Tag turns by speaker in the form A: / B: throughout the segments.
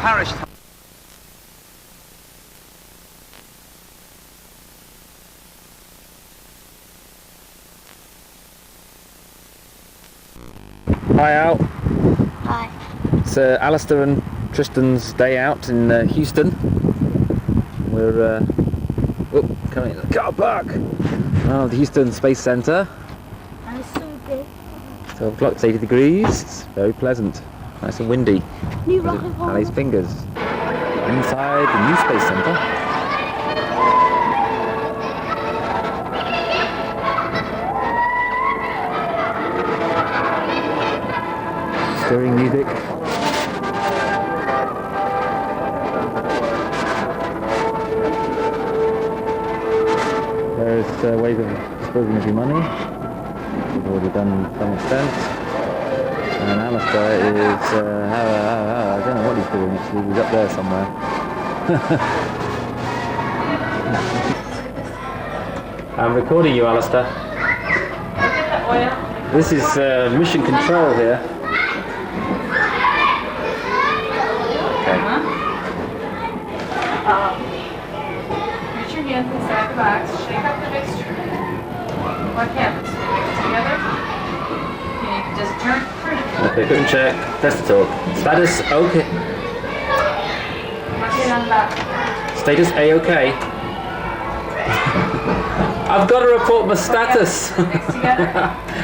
A: parish. Hi Al.
B: Hi.
A: It's Alistair and Tristan's day out in Houston. We're coming in the car park of the Houston Space Center.
B: I'm so good.
A: 12 o'clock, it's 80 degrees. It's very pleasant. Nice and windy.
B: New rocket
A: Ali's fingers. Inside the new Space Center. Stirring music. Various ways of disposing of your money. We've already done to some extent. And Alistair is, I don't know what he's doing actually, he's up there somewhere. I'm recording you, Alistair. This is mission control here.
C: Reach your hands inside the box, shake up the mixture. What happens? Mix together? And you can just turn it.
A: Okay, couldn't check. Test to talk. Status okay.
C: What's it on the box?
A: Status A-okay. I've got to report my status.
C: Mix together?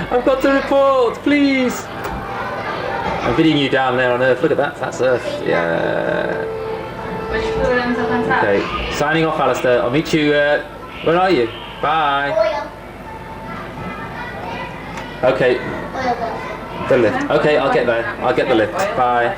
A: I've got to report, please. I'm videoing you down there on Earth. Look at that. That's Earth. Yeah.
C: Which fluid ends up on top?
A: Okay. Signing off, Alistair. I'll meet you. Where are you? Bye. Okay. The lift. Okay, I'll get there. I'll get the lift. Bye.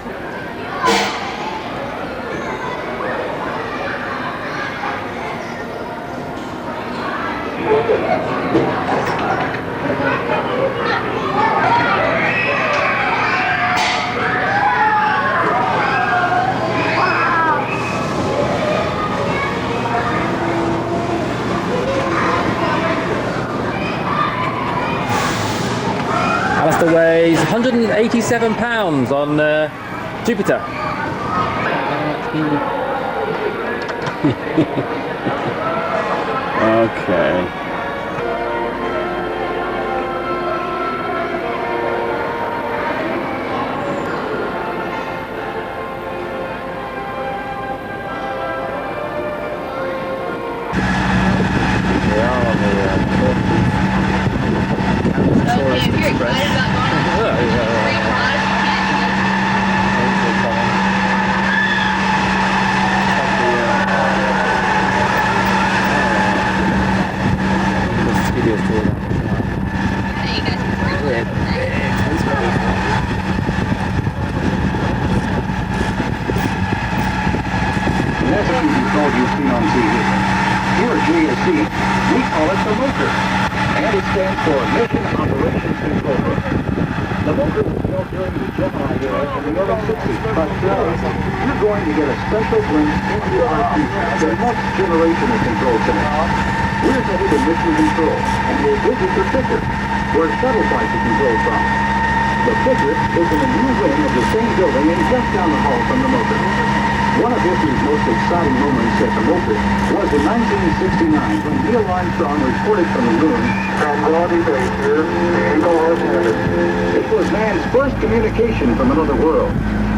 A: Alistair weighs 187 pounds on Jupiter. Okay. We are on the
B: Okay, if you're excited about going to free product,
A: Studios tour.
B: okay, you guys can free live.
D: The message control you see on TV. Here at JSC, we call it the MOCR, and it stands for Mission Operations Control Room. The MOCR was built during the Gemini era in the early 60s, but you're going to get a special glimpse into our future, the next generation of control centers. We're headed to Mission Control, and we'll visit the Picker, where shuttle flights are controlled from. The Picker is in a new wing of the same building and just down the hall from the MOCR. One of history's most exciting moments at the MOCR was in 1969 when Neil Armstrong reported from the moon, "Tranquility Base here, Eagle has landed." It was man's first communication from another world.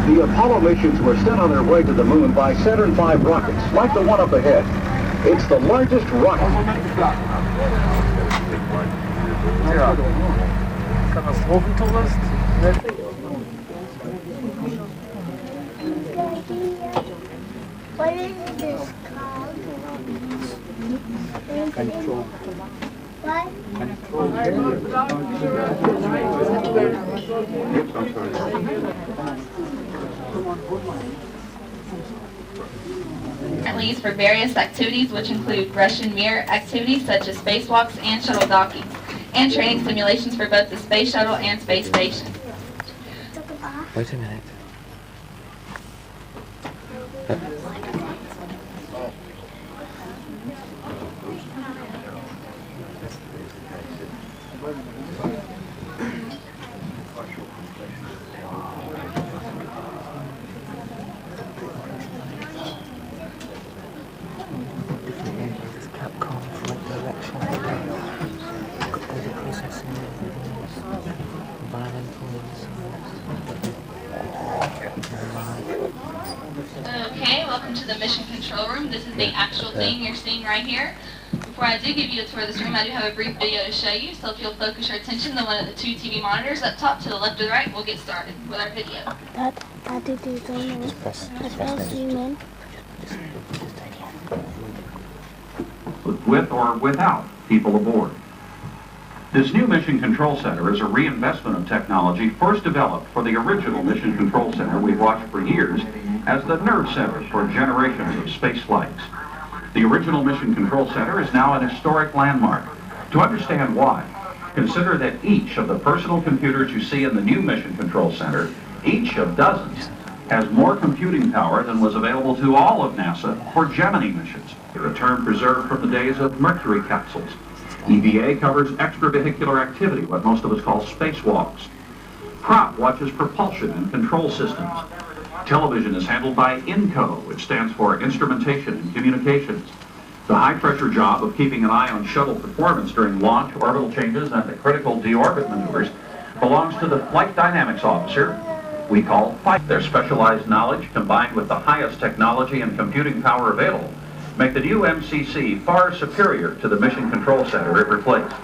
D: The Apollo missions were sent on their way to the moon by Saturn V rockets, like the one up ahead. It's the largest rocket.
B: What is this called? Control. What?
C: Currently used for various activities which include Russian mirror activities such as spacewalks and shuttle dockings, and training simulations for both the space shuttle and space station.
A: Wait a minute.
C: the mission control room. This is the actual thing you're seeing right here. Before I do give you a tour of this room, I do have a brief video to show you. So if you'll focus your attention to one of the two TV monitors up top to the left or the right, we'll get started with our video.
D: With or without people aboard. This new Mission Control Center is a reinvestment of technology first developed for the original Mission Control Center we've watched for years as the nerve center for generations of space flights. The original Mission Control Center is now an historic landmark. To understand why, consider that each of the personal computers you see in the new Mission Control Center, each of dozens, has more computing power than was available to all of NASA for Gemini missions, a term preserved from the days of Mercury capsules. EVA covers extravehicular activity, what most of us call spacewalks. PROP watches propulsion and control systems. Television is handled by INCO, which stands for Instrumentation and Communications. The high-pressure job of keeping an eye on shuttle performance during launch, orbital changes, and the critical deorbit maneuvers belongs to the Flight Dynamics Officer, we call FIGHT. Their specialized knowledge, combined with the highest technology and computing power available, make the new MCC far superior to the Mission Control Center it replaced.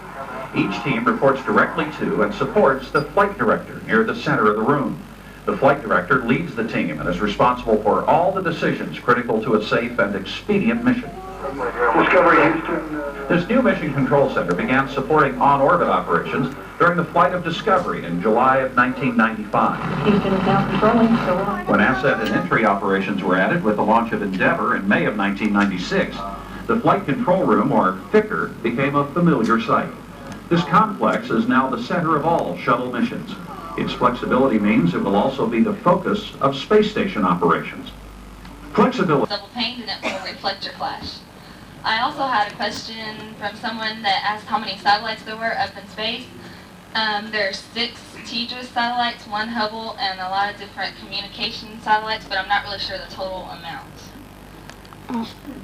D: Each team reports directly to and supports the flight director near the center of the room. The flight director leads the team and is responsible for all the decisions critical to a safe and expedient mission.
E: Discovery Houston.
D: This new Mission Control Center began supporting on-orbit operations during the flight of Discovery in July of 1995.
E: Houston is now controlling, so on.
D: When asset and entry operations were added with the launch of Endeavour in May of 1996, the Flight Control Room, or FICR, became a familiar sight. This complex is now the center of all shuttle missions. Its flexibility means it will also be the focus of space station operations. Flexibility.
C: Double pane and it will reflector flash. I also had a question from someone that asked how many satellites there were up in space. There are 6 TDRS satellites, 1 Hubble, and a lot of different communication satellites, but I'm not really sure the total amount.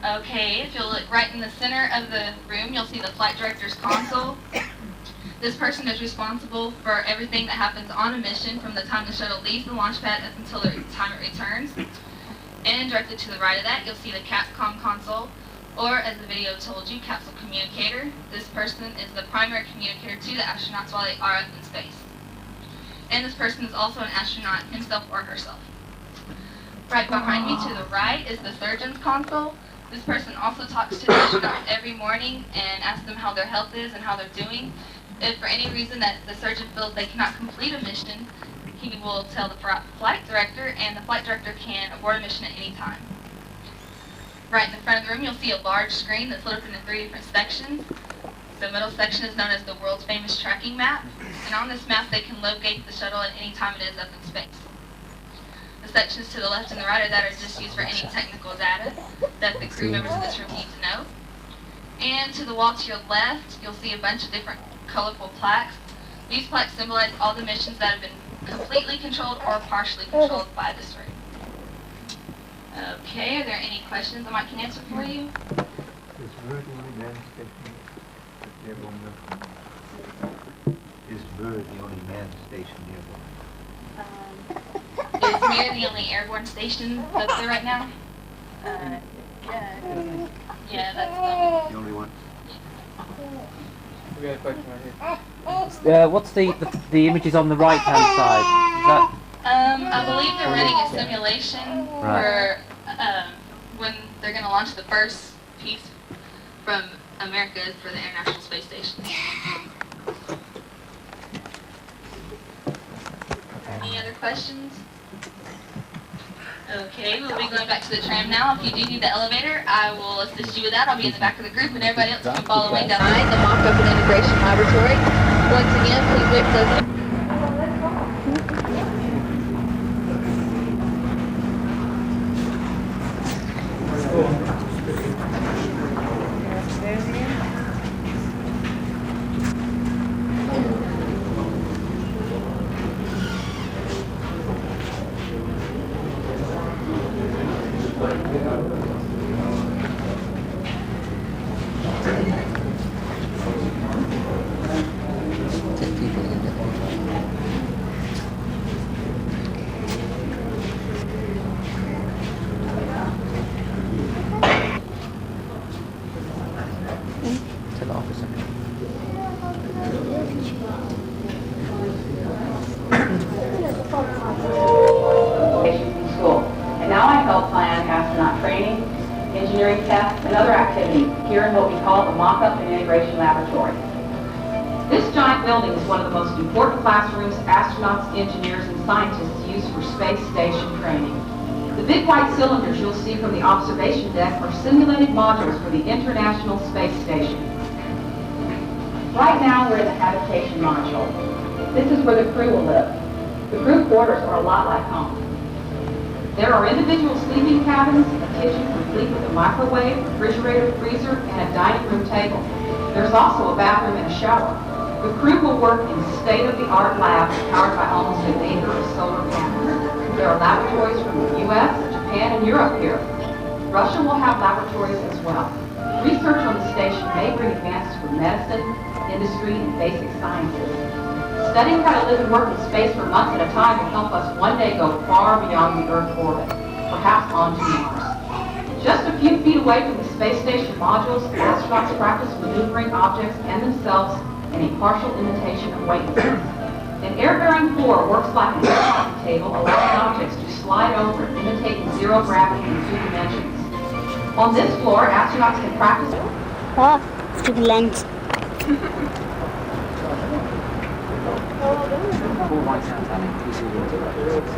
C: Okay, if you'll look right in the center of the room, you'll see the flight director's console. This person is responsible for everything that happens on a mission from the time the shuttle leaves the launch pad up until the time it returns. And directly to the right of that, you'll see the Capcom console, or as the video told you, capsule communicator. This person is the primary communicator to the astronauts while they are up in space. And this person is also an astronaut himself or herself. Right behind me to the right is the surgeon's console. This person also talks to the astronauts every morning and asks them how their health is and how they're doing. If for any reason that the surgeon feels they cannot complete a mission, he will tell the flight director, and the flight director can abort a mission at any time. Right in the front of the room, you'll see a large screen that's split up into 3 different sections. The middle section is known as the world's famous tracking map, and on this map they can locate the shuttle at any time it is up in space. The sections to the left and the right are that are just used for any technical data that the crew members in this room need to know. And to the wall to your left, you'll see a bunch of different colorful plaques. These plaques symbolize all the missions that have been completely controlled or partially controlled by this room. Okay, are there any questions I can answer for you?
F: Is Bird the only man station nearby? Is Bird the only man station nearby?
C: Is Mir the only airborne station up there right now? Yeah, that's
F: The only one?
G: We got a question right here. What's the images on the right hand side? Is that
C: I believe they're running a simulation for when they're going to launch the first piece from America for the International Space Station. Any other questions? Okay, we'll be going back to the tram now. If you do need the elevator, I will assist you with that. I'll be in the back of the group, and everybody else can follow me down the mock-up and integration laboratory. Once again, please wait for those.
A: Take people in it.
G: Turn that off a second.
H: School. And now I help plan astronaut training, engineering tests, and other activities here in what we call the mock-up and integration laboratory. This giant building is one of the most important classrooms astronauts, engineers, and scientists use for space station training. The big white cylinders you'll see from the observation deck are simulated modules for the International Space Station. Right now we're in the habitation module. This is where the crew will live. The crew quarters are a lot like home. There are individual sleeping cabins, a kitchen complete with a microwave, refrigerator, freezer, and a dining room table. There's also a bathroom and a shower. The crew will work in state-of-the-art labs powered by almost an acre of solar panels. There are laboratories from the U.S., Japan, and Europe here. Russia will have laboratories as well. Research on the station may bring advances for medicine, industry, and basic sciences. Studying how to live and work in space for months at a time will help us one day go far beyond the Earth orbit, perhaps onto Mars. Just a few feet away from the space station modules, astronauts practice maneuvering objects and themselves in a partial imitation of weightlessness. An air-bearing floor works like an air hockey table, allowing objects to slide over, imitating zero gravity in 2 dimensions. On this floor, astronauts can practice.
I: Oh, stupid lens.
G: Cool white sound, Annie. You see the interactions.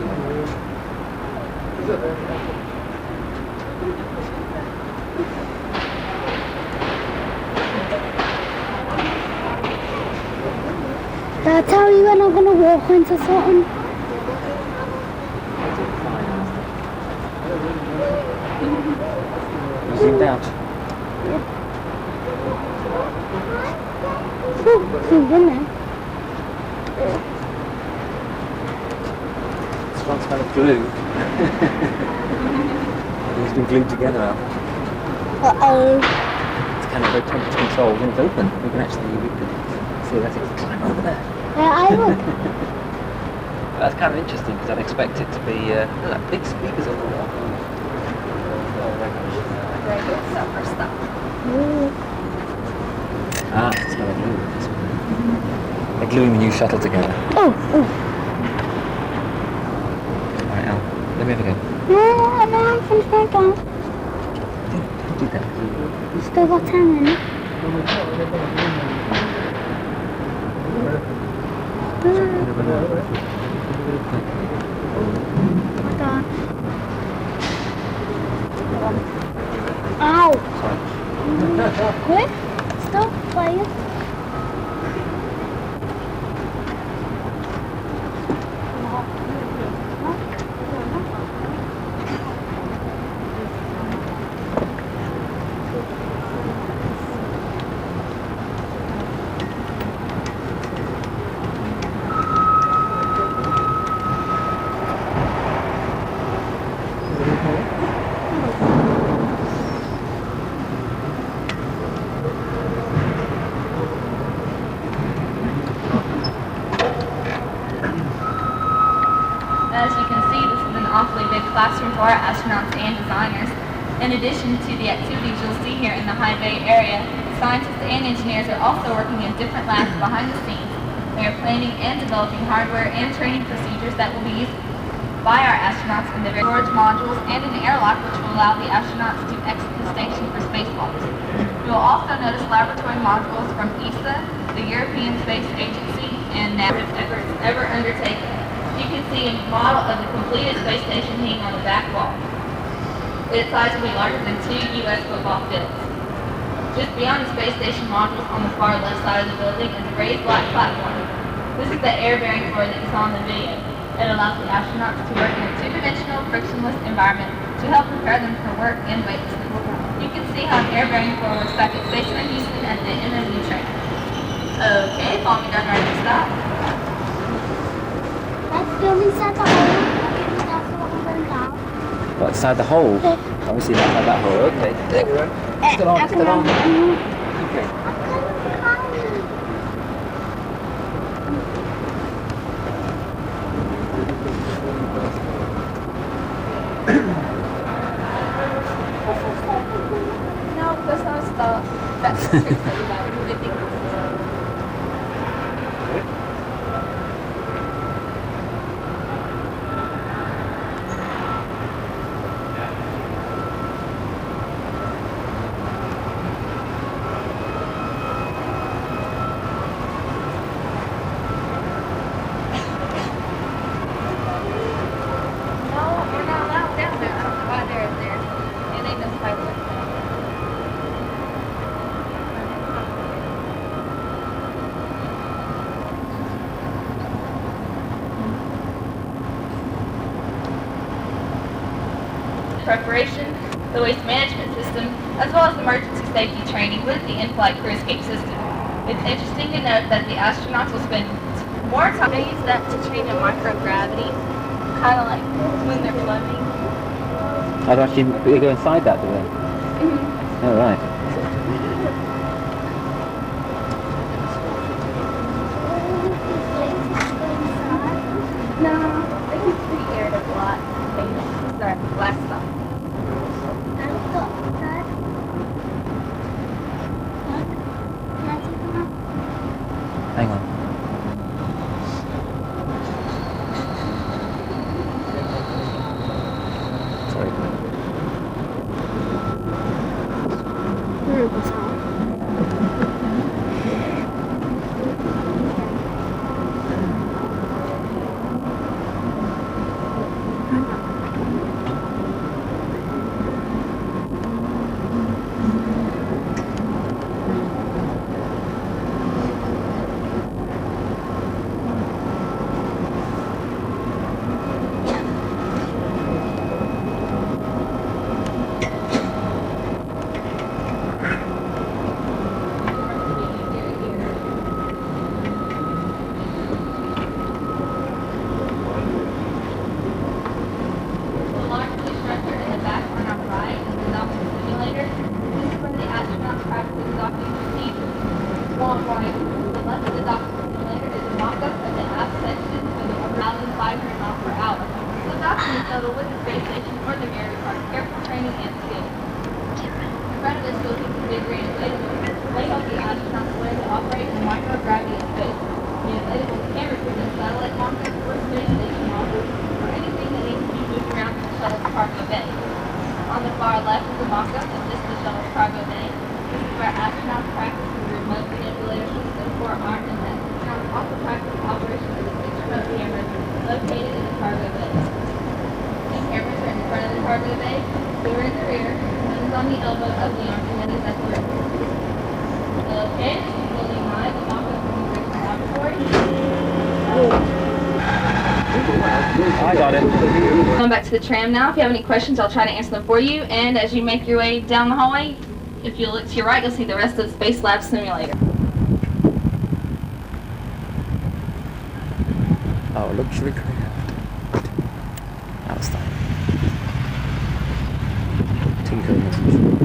I: Did I tell you when I'm gonna walk into something?
G: You zoomed out.
I: Oh, zoomed in there.
G: Strong smell of glue. It's been glued together now.
I: Uh-oh.
G: It's kind of very temperature controlled when it's open. We can theoretically climb over there.
I: Yeah, I would.
G: That's kind of interesting because I'd expect it to be like big speakers on the wall. Ah, it's not a glue. They're gluing the new shuttle together.
I: Oh, oh.
G: Alright, Al, let me have a go.
I: No, I'm finished my gun.
G: Don't do that.
I: You still got 10 minutes. My God. Ow!
G: Sorry.
I: Quick, stop playing.
C: As you can see, this is an awfully big classroom for our astronauts and designers. In addition to the activities you'll see here in the High Bay area, scientists and engineers are also working in different labs behind the scenes. They are planning and developing hardware and training procedures that will be used by our astronauts in the storage modules and an airlock which will allow the astronauts to exit the station for spacewalks. You will also notice laboratory modules from ESA, the European Space Agency, and NASA ever undertaken. You can see a model of the completed space station hanging on the back wall. Its size will be larger than 2 U.S. football fields. Just beyond the space station modules on the far left side of the building is a raised black platform. This is the air-bearing floor that you saw in the video. It allows the astronauts to work in a 2-dimensional, frictionless environment to help prepare them for work and weightlessness. You can see how an air-bearing floor works back at Station Houston at the end of the training. Okay, follow me down right to stop.
I: Let's go inside the hole. That's what we're going down.
G: What, inside the hole? Obviously not like that hole. Okay. Still on, still on. Okay.
C: No, that's not a stop. thought that's the trick that about it. They think preparation, the waste management system, as well as emergency safety training with the in-flight crew escape system. It's interesting to note that the astronauts will spend more time. They use that to train in microgravity, kind of like when they're floating.
G: I'd actually go inside that, do they? Oh, right.
C: No, they use pretty irritable lot. Sorry, last stop.
G: Hang on. Sorry.
C: On the far left is the mock-up of this the shuttle's cargo bay. This is where astronauts practice the remote manipulator system for arm and neck. Astronauts also practice operation of the 6 remote cameras located in the cargo bay. The cameras are in the front of the cargo bay, two are in the rear, one is on the elbow of the arm, and then is at the rear. Okay, building 9, the mock-up of the bridge laboratory.
G: I got it.
C: Going back to the tram now. If you have any questions, I'll try to answer them for you. And as you make your way down the hallway, if you look to your right, you'll see the rest of the Space Lab Simulator.
A: Oh, luxury craft. ALISTAIRr. Tinkering as usual.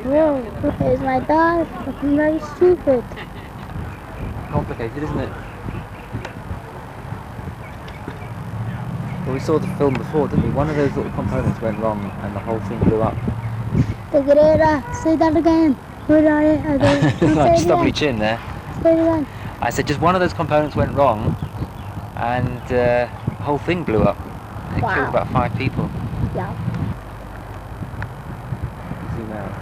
I: Whoa, it's my dog. I'm very stupid.
G: Complicated, isn't it? Well, we saw the film before, didn't we? One of those little components went wrong and the whole thing blew up.
I: Say that again. Put on it again.
G: Stubble your chin there.
I: Say it again.
G: I said just one of those components went wrong and the whole thing blew up. It killed about 5 people.
I: Yeah.
G: Zoom out.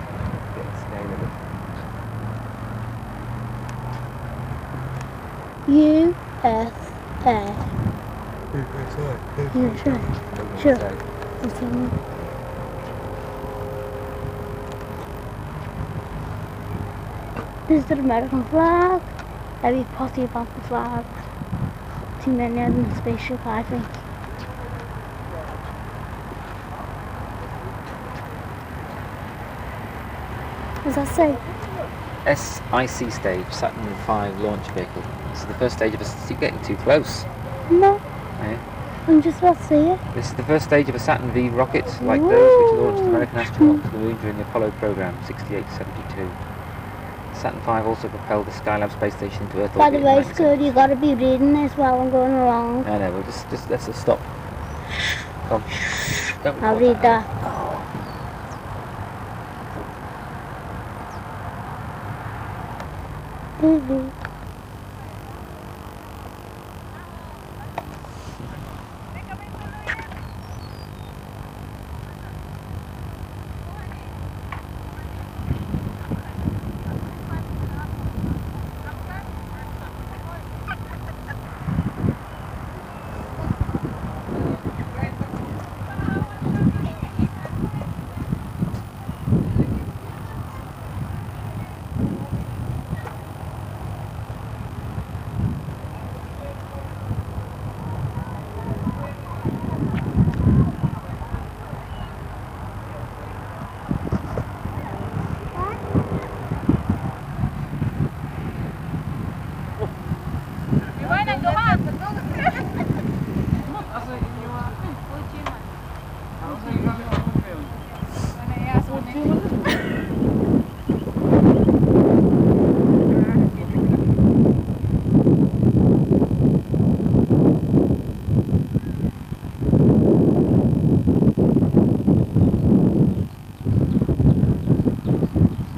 G: Get a scale of it.
I: USA. USA. Sure. Okay. This is the American flag. That'd be possibly about the flag. Too many of them spaceship, I think. What does that say?
G: SIC stage, Saturn V launch vehicle. This is the first stage of a... You're getting too close.
I: No,
G: Eh?
I: I'm just about to see it.
G: This is the first stage of a Saturn V rocket, like those which launched American astronauts to the moon during the Apollo program, 68-72. Saturn V also propelled the Skylab space station into Earth
I: By
G: orbit
I: the way,
G: in
I: Scud, you gotta be reading this while I'm going along.
G: No, we'll just let's just stop. Come. Don't
I: I'll
G: record
I: read that.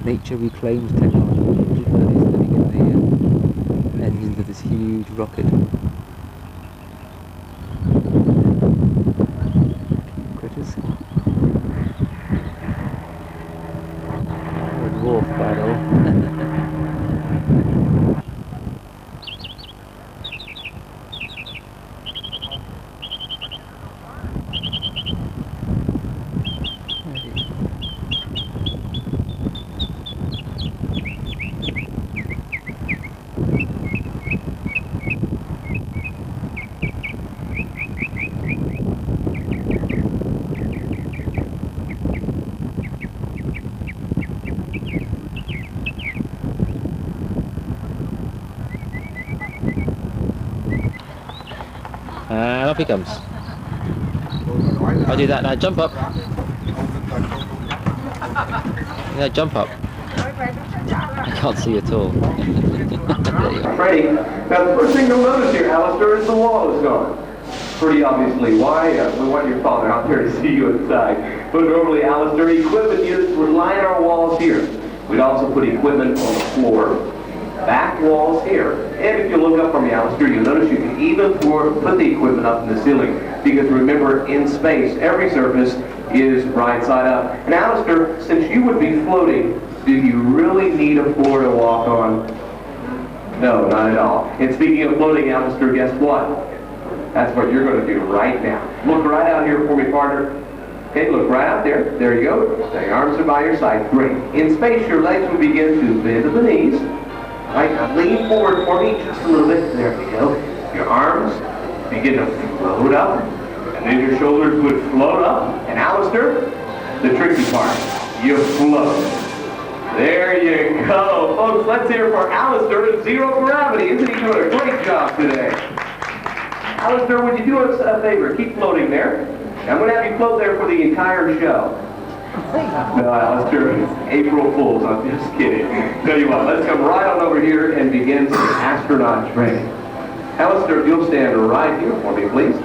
G: Nature reclaims technology. Everybody's living in the engines of this huge rocket. Critters. A dwarf battle. And off he comes. I'll do that now. Jump up. Yeah, jump up. I can't see at all. There you are.
D: Brady, now the first thing you'll notice here, Alistair, is the wall is gone. Pretty obviously why. We want your father out there to see you inside. But normally, Alistair, equipment units would line our walls here. We'd also put equipment on the floor. Back walls here. And if you look up from me, Alistair, you'll notice you can even put the equipment up in the ceiling. Because remember, in space, every surface is right side up. And Alistair, since you would be floating, do you really need a floor to walk on? No, not at all. And speaking of floating, Alistair, guess what? That's what you're going to do right now. Look right out here for me, partner. Okay, look right out there. There you go. Now your arms are by your side. Great. In space, your legs will begin to bend at the knees. Right, now lean forward for me just a little bit. There we go. Your arms begin to float up, and then your shoulders would float up. And Alistair, the tricky part, you float. There you go. Folks, let's hear for Alistair in zero gravity. Isn't he doing a great job today? Alistair, would you do us a favor? Keep floating there. I'm going to have you float there for the entire show. No, Alistair, April Fools, I'm just kidding. Tell you what, let's come right on over here and begin some astronaut training. Alistair, if you'll stand right here for me, please.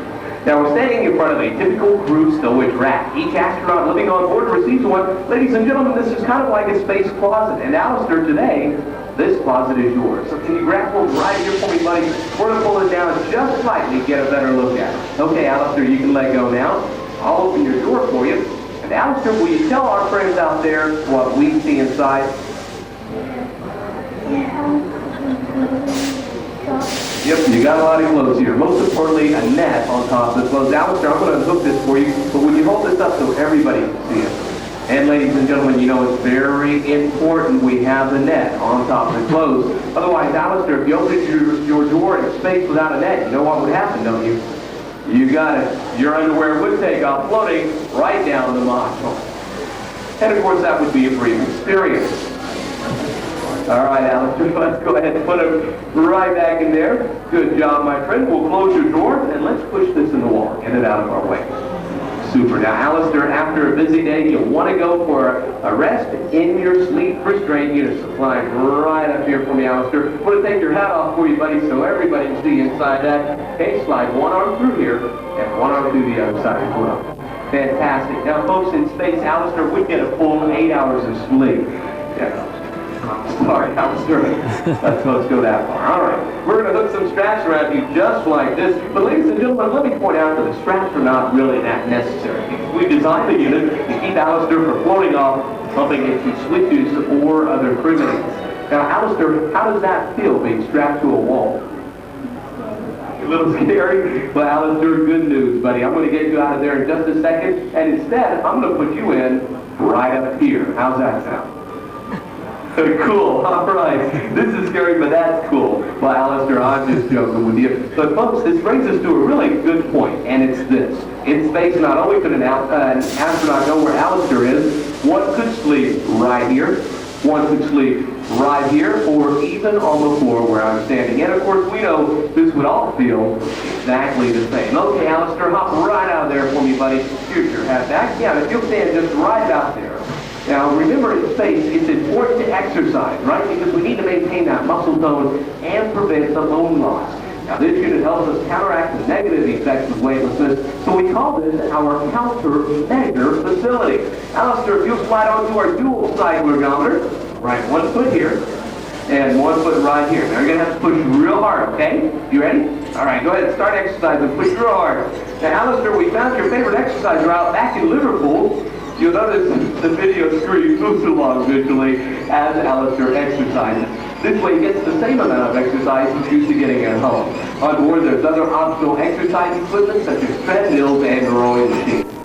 D: Now, we're standing in front of a typical crew stowage rack. Each astronaut living on board receives one. Ladies and gentlemen, this is kind of like a space closet. And Alistair, today, this closet is yours. So can you grab one right here for me, buddy? We're going to pull it down just slightly to get a better look at it. Okay, Alistair, you can let go now. I'll open your door for you. And Alistair, will you tell our friends out there what we see inside? Yep, you got a lot of clothes here. Most importantly, a net on top of the clothes. Alistair, I'm going to unhook this for you, but would you hold this up so everybody can see it? And ladies and gentlemen, you know it's very important we have the net on top of the clothes. Otherwise, Alistair, if you open your door in space without a net, you know what would happen, don't you? You got it. Your underwear would take off floating right down the module. And of course, that would be a brief experience.
J: All right, Alistair, let's go ahead and put him right back in there. Good job, my friend. We'll close your doors and let's push this in the wall. Get it out of our way. Super. Now, Alistair, after a busy day, you'll want to go for a rest in your sleep. First aid unit supply right up here for me, Alistair. I'm going to take your hat off for you, buddy, so everybody can see inside that. Okay, slide one arm through here and one arm through the other side as well. Fantastic. Now, folks, in space, Alistair would get a full 8 hours of sleep. Yeah. Sorry, Alistair. Let's go that far. All right. We're going to hook some straps around you just like this. But ladies and gentlemen, let me point out that the straps are not really that necessary. We designed the unit to keep Alistair from floating off, bumping into switches or other criminals. Now, Alistair, how does that feel being strapped to a wall? A little scary? Well, Alistair, good news, buddy. I'm going to get you out of there in just a second. And instead, I'm going to put you in right up here. How's that sound? Cool, all right. This is scary, but that's cool. Well, Alistair, I'm just joking with you. But folks, this brings us to a really good point, and it's this. In space, not only could an astronaut know where Alistair is, one could sleep right here, one could sleep right here, or even on the floor where I'm standing. And of course, we know this would all feel exactly the same. Okay, Alistair, hop right out of there for me, buddy. Here's your hat back. Yeah, if you'll stand just right out there. Now, remember in space, it's important to exercise, right? Because we need to maintain that muscle tone and prevent the bone loss. Now, this unit helps us counteract the negative effects of weightlessness, so we call this our countermeasure facility. Alistair, if you'll slide onto our dual side ergometer, right, 1 foot here, and 1 foot right here. Now, you're going to have to push real hard, okay? You ready? All right, go ahead and start exercising. Push real hard. Now, Alistair, we found your favorite exercise route back in Liverpool. You'll notice the video screen moves along visually as Alistair exercises. This way he gets the same amount of exercise he's used to getting at home. On board, there's other optional exercise equipment such as treadmills and rowing machines.